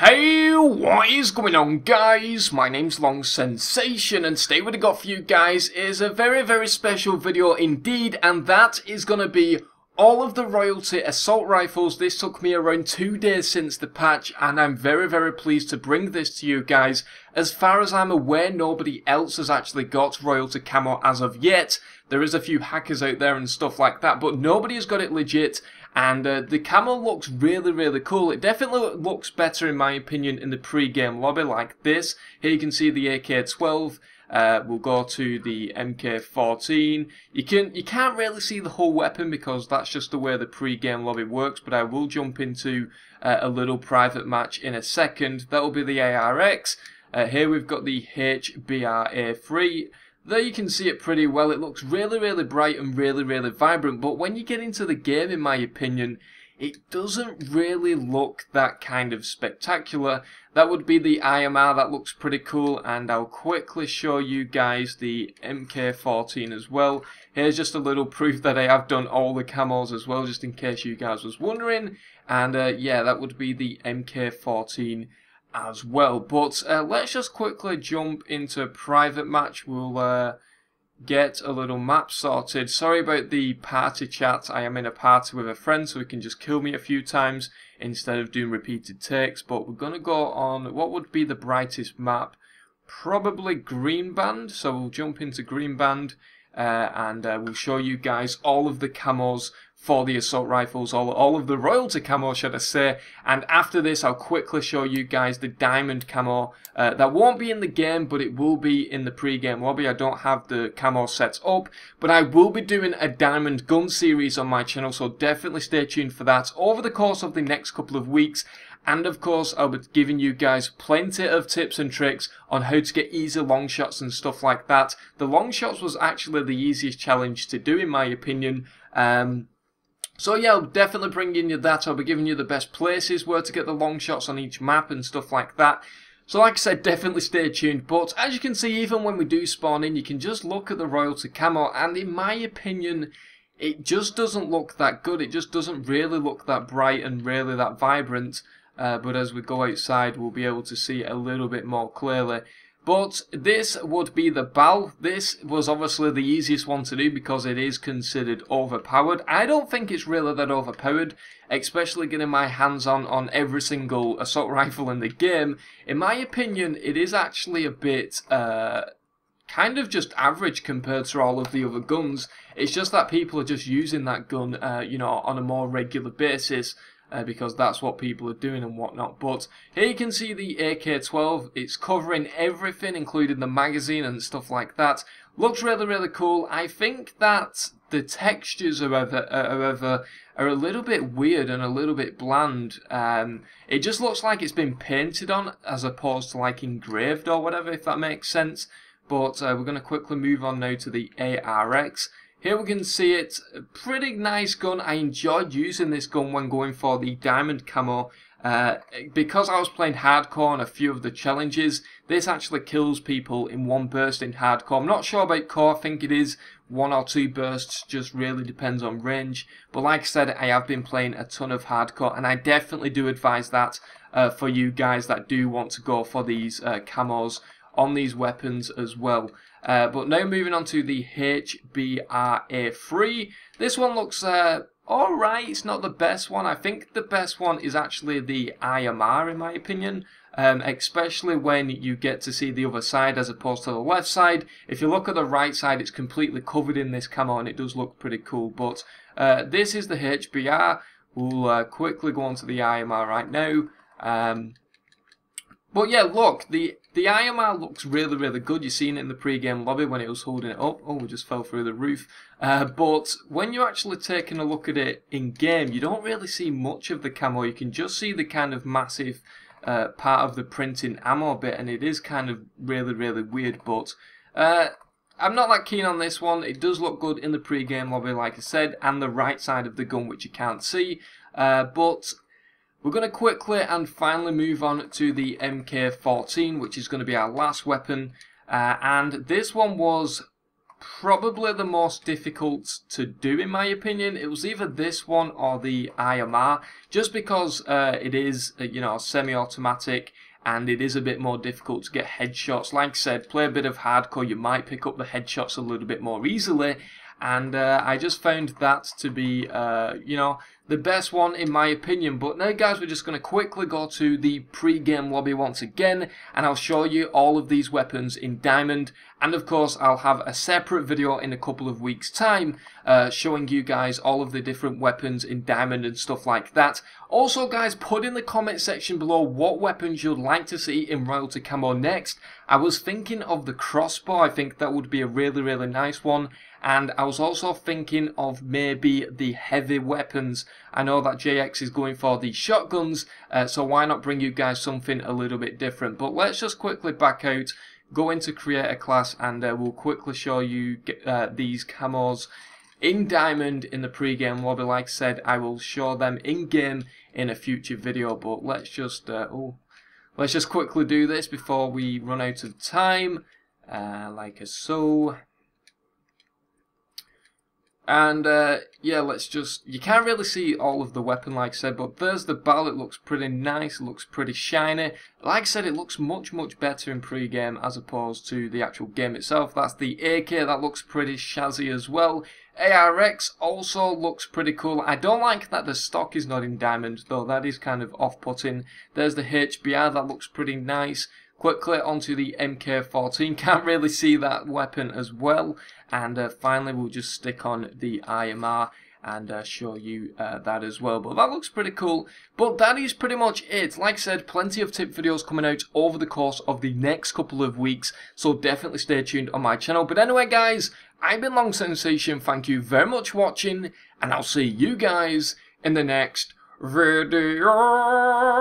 Hey, what is going on, guys? My name's Long Sensation, and today what I got for you guys is a very special video indeed, and that is going to be all of the royalty assault rifles. This took me around 2 days since the patch, and I'm very pleased to bring this to you guys. As far as I'm aware, nobody else has actually got royalty camo as of yet. There is a few hackers out there and stuff like that, but nobody has got it legit. And the camo looks really cool. It definitely looks better in my opinion in the pre-game lobby like this. Here you can see the AK-12. We'll go to the MK-14. You can't really see the whole weapon because that's just the way the pre-game lobby works, but I will jump into a little private match in a second. That will be the ARS. Here we've got the HBRA3. There you can see it pretty well. It looks really bright and really vibrant, but when you get into the game, in my opinion, it doesn't really look that kind of spectacular. That would be the IMR. That looks pretty cool, and I'll quickly show you guys the MK-14 as well. Here's just a little proof that I have done all the camos as well, just in case you guys was wondering. And yeah, that would be the MK-14 as well. But let's just quickly jump into a private match. We'll get a little map sorted. Sorry about the party chat. I am in a party with a friend, so he can just kill me a few times instead of doing repeated takes. But we're going to go on what would be the brightest map, probably Green Band. So we'll jump into Green Band and we'll show you guys all of the camos for the assault rifles, all of the royalty camo, should I say. And after this, I'll quickly show you guys the diamond camo. That won't be in the game, but it will be in the pre-game lobby. I don't have the camo set up, but I will be doing a diamond gun series on my channel, so definitely stay tuned for that over the course of the next couple of weeks. And of course, I'll be giving you guys plenty of tips and tricks on how to get easy long shots and stuff like that. The long shots was actually the easiest challenge to do, in my opinion. So yeah, I'll definitely bring in you that. I'll be giving you the best places where to get the long shots on each map and stuff like that. So like I said, definitely stay tuned. But as you can see, even when we do spawn in, you can just look at the royalty camo, and in my opinion, it just doesn't look that good. It just doesn't really look that bright and really that vibrant. But as we go outside, we'll be able to see it a little bit more clearly. But this would be the BAL. This was obviously the easiest one to do because it is considered overpowered. I don't think it's really that overpowered, especially getting my hands on every single assault rifle in the game. In my opinion, it is actually a bit kind of just average compared to all of the other guns. It's just that people are just using that gun, you know, on a more regular basis. Because that's what people are doing and whatnot. But here you can see the AK-12. It's covering everything, including the magazine and stuff like that. Looks really cool. I think that the textures are a little bit weird and a little bit bland. It just looks like it's been painted on as opposed to like engraved or whatever, if that makes sense. But we're going to quickly move on now to the ARX. Here we can see it, a pretty nice gun. I enjoyed using this gun when going for the diamond camo. Because I was playing hardcore on a few of the challenges, this actually kills people in one burst in hardcore. I'm not sure about core, I think it is 1 or 2 bursts, just really depends on range. But like I said, I have been playing a ton of hardcore, and I definitely do advise that for you guys that do want to go for these camos on these weapons as well. But now moving on to the HBRA3. This one looks alright. It's not the best one. I think the best one is actually the IMR, in my opinion. Especially when you get to see the other side as opposed to the left side. If you look at the right side, it's completely covered in this camo and it does look pretty cool. But this is the HBR. We'll quickly go on to the IMR right now. But yeah, look, the IMR looks really good. You've seen it in the pre-game lobby when it was holding it up. Oh, we just fell through the roof. But when you're actually taking a look at it in-game, you don't really see much of the camo. You can just see the kind of massive part of the printing ammo bit, and it is kind of really weird. But I'm not that keen on this one. It does look good in the pre-game lobby, like I said, and the right side of the gun, which you can't see. But we're going to quickly and finally move on to the MK-14, which is going to be our last weapon. And this one was probably the most difficult to do in my opinion. It was either this one or the IMR, just because it is, you know, semi-automatic, and it is a bit more difficult to get headshots. Like I said, play a bit of hardcore, you might pick up the headshots a little bit more easily, and I just found that to be, you know, the best one in my opinion. But now guys, we're just going to quickly go to the pre-game lobby once again, and I'll show you all of these weapons in Diamond, and of course I'll have a separate video in a couple of weeks time showing you guys all of the different weapons in Diamond and stuff like that. Also guys, put in the comment section below what weapons you'd like to see in Royalty Camo next. I was thinking of the crossbow. I think that would be a really nice one. And I was also thinking of maybe the heavy weapons. I know that JX is going for the shotguns, so why not bring you guys something a little bit different. But let's just quickly back out, go into create a class, and we'll quickly show you these camos in Diamond in the pre-game lobby. Like I said, I will show them in-game in a future video, but let's just let's just quickly do this before we run out of time, like so. And yeah, let's just, you can't really see all of the weapon like I said, but there's the barrel. It looks pretty nice, it looks pretty shiny. Like I said, it looks much better in pre-game as opposed to the actual game itself. That's the AK, that looks pretty shazzy as well. ARS also looks pretty cool. I don't like that the stock is not in Diamond though, that is kind of off-putting. There's the HBR, that looks pretty nice. Quickly onto the MK14, can't really see that weapon as well. And finally we'll just stick on the IMR and show you that as well. But that looks pretty cool. But that is pretty much it. Like I said, plenty of tip videos coming out over the course of the next couple of weeks, so definitely stay tuned on my channel. But anyway guys, I've been Long Sensation, thank you very much for watching, and I'll see you guys in the next video.